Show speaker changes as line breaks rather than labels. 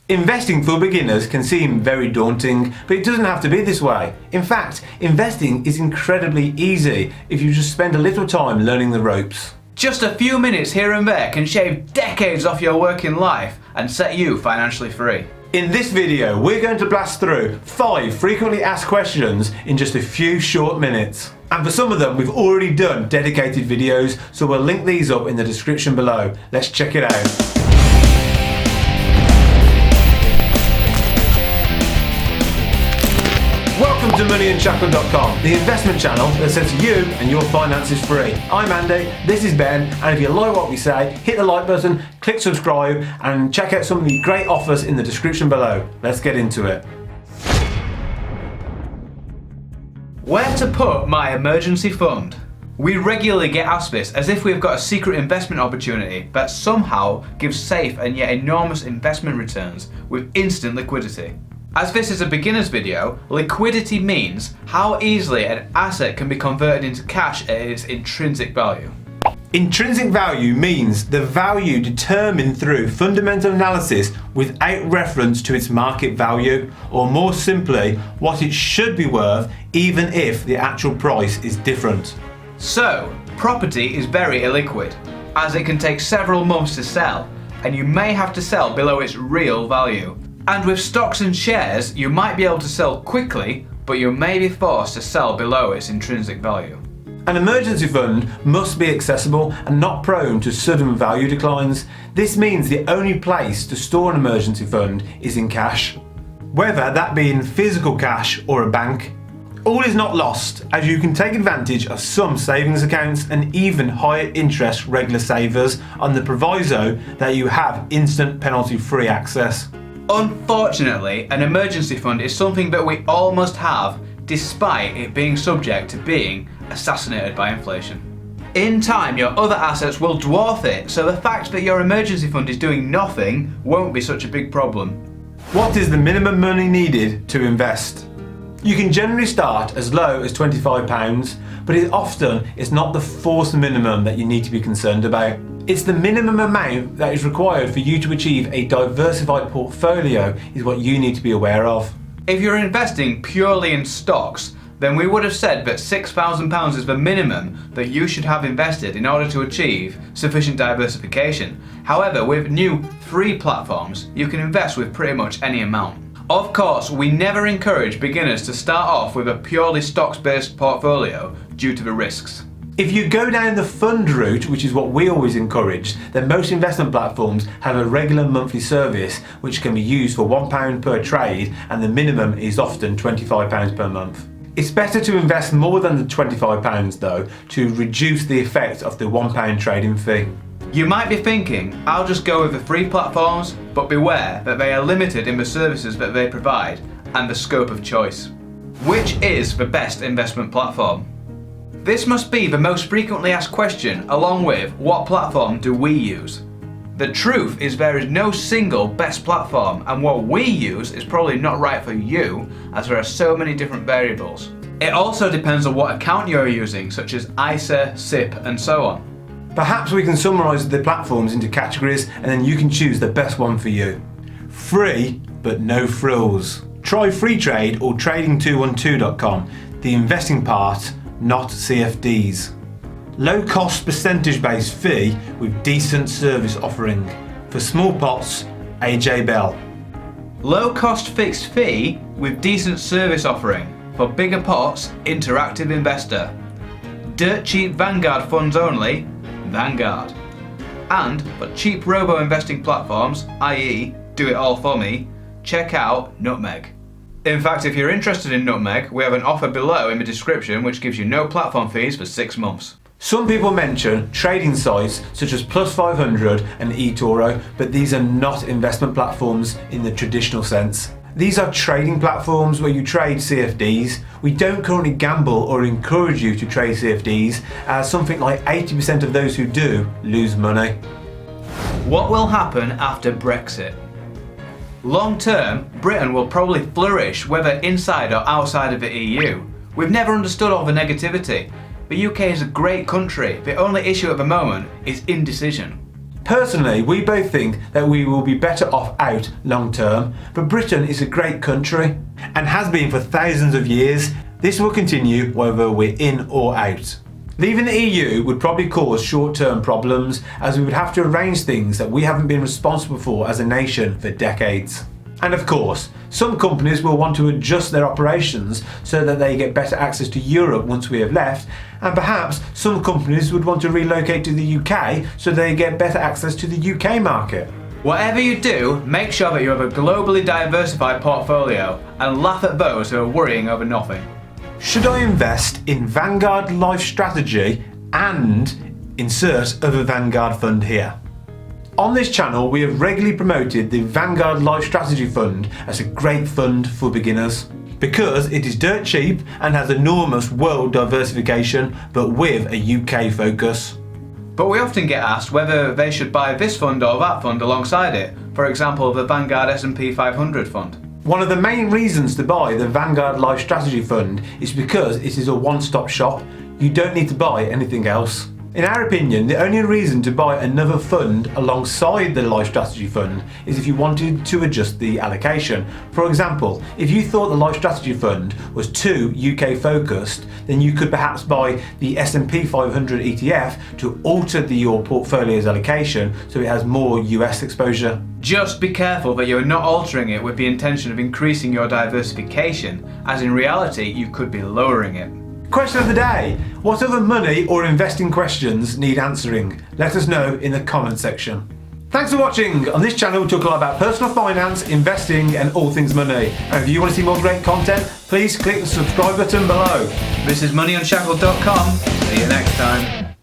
Investing for beginners can seem very daunting, but it doesn't have to be this way. In fact, investing is incredibly easy if you just spend a little time learning the ropes.
Just a few minutes here and there can shave decades off your working life and set you financially free.
In this video, we're going to blast through 5 frequently asked questions in just a few short minutes. And for some of them, we've already done dedicated videos, so we'll link these up in the description below. Let's check it out. Welcome to Unshackled.com, the investment channel that sets you and your finances free. I'm Andy, this is Ben, and if you like what we say, hit the like button, click subscribe, and check out some of the great offers in the description below. Let's get into it.
Where to put my emergency fund? We regularly get asked this as if we've got a secret investment opportunity that somehow gives safe and yet enormous investment returns with instant liquidity. As this is a beginner's video, liquidity means how easily an asset can be converted into cash at its intrinsic value.
Intrinsic value means the value determined through fundamental analysis without reference to its market value, or more simply, what it should be worth even if the actual price is different.
So, property is very illiquid, as it can take several months to sell, and you may have to sell below its real value. And with stocks and shares, you might be able to sell quickly, but you may be forced to sell below its intrinsic value.
An emergency fund must be accessible and not prone to sudden value declines. This means the only place to store an emergency fund is in cash, whether that be in physical cash or a bank. All is not lost, as you can take advantage of some savings accounts and even higher interest regular savers on the proviso that you have instant penalty-free access.
Unfortunately, an emergency fund is something that we all must have, despite it being subject to being assassinated by inflation. In time, your other assets will dwarf it, so the fact that your emergency fund is doing nothing won't be such a big problem.
What is the minimum money needed to invest? You can generally start as low as £25, but it's not the forced minimum that you need to be concerned about. It's the minimum amount that is required for you to achieve a diversified portfolio is what you need to be aware of.
If you're investing purely in stocks, then we would have said that £6,000 is the minimum that you should have invested in order to achieve sufficient diversification. However, with new free platforms, you can invest with pretty much any amount. Of course, we never encourage beginners to start off with a purely stocks-based portfolio due to the risks.
If you go down the fund route, which is what we always encourage, then most investment platforms have a regular monthly service which can be used for £1 per trade, and the minimum is often £25 per month. It's better to invest more than the £25 though, to reduce the effect of the £1 trading fee.
You might be thinking, I'll just go with the free platforms, but beware that they are limited in the services that they provide and the scope of choice. Which is the best investment platform? This must be the most frequently asked question, along with what platform do we use? The truth is there is no single best platform, and what we use is probably not right for you, as there are so many different variables. It also depends on what account you're using, such as ISA, SIP, and so on.
Perhaps we can summarise the platforms into categories and then you can choose the best one for you. Free, but no frills. Try free trade or trading212.com, the investing part, not CFDs. Low cost percentage based fee with decent service offering. For small pots, AJ Bell.
Low cost fixed fee with decent service offering. For bigger pots, Interactive Investor. Dirt cheap Vanguard funds only, Vanguard. And for cheap robo-investing platforms, i.e. do it all for me, check out Nutmeg. In fact, if you're interested in Nutmeg, we have an offer below in the description which gives you no platform fees for 6 months.
Some people mention trading sites such as Plus500 and eToro, but these are not investment platforms in the traditional sense. These are trading platforms where you trade CFDs. We don't currently gamble or encourage you to trade CFDs, as something like 80% of those who do lose money.
What will happen after Brexit? Long term, Britain will probably flourish whether inside or outside of the EU. We've never understood all the negativity. The UK is a great country. The only issue at the moment is indecision.
Personally, we both think that we will be better off out long term, but Britain is a great country and has been for thousands of years. This will continue whether we're in or out. Leaving the EU would probably cause short-term problems, as we would have to arrange things that we haven't been responsible for as a nation for decades. And of course, some companies will want to adjust their operations so that they get better access to Europe once we have left, and perhaps some companies would want to relocate to the UK so they get better access to the UK market.
Whatever you do, make sure that you have a globally diversified portfolio and laugh at those who are worrying over nothing.
Should I invest in Vanguard Life Strategy and insert other Vanguard fund here? On this channel, we have regularly promoted the Vanguard Life Strategy Fund as a great fund for beginners because it is dirt cheap and has enormous world diversification, but with a UK focus.
But we often get asked whether they should buy this fund or that fund alongside it, for example the Vanguard S&P 500 fund.
One of the main reasons to buy the Vanguard Life Strategy Fund is because it is a one-stop shop. You don't need to buy anything else. In our opinion, the only reason to buy another fund alongside the Life Strategy Fund is if you wanted to adjust the allocation. For example, if you thought the Life Strategy Fund was too UK focused, then you could perhaps buy the S&P 500 ETF to alter your portfolio's allocation so it has more US exposure.
Just be careful that you're not altering it with the intention of increasing your diversification, as in reality you could be lowering it.
Question of the day: what other money or investing questions need answering? Let us know in the comment section. Thanks for watching. On this channel we talk a lot about personal finance, investing and all things money. And if you want to see more great content, please click the subscribe button below.
This is MoneyUnshackled.com. See you next time.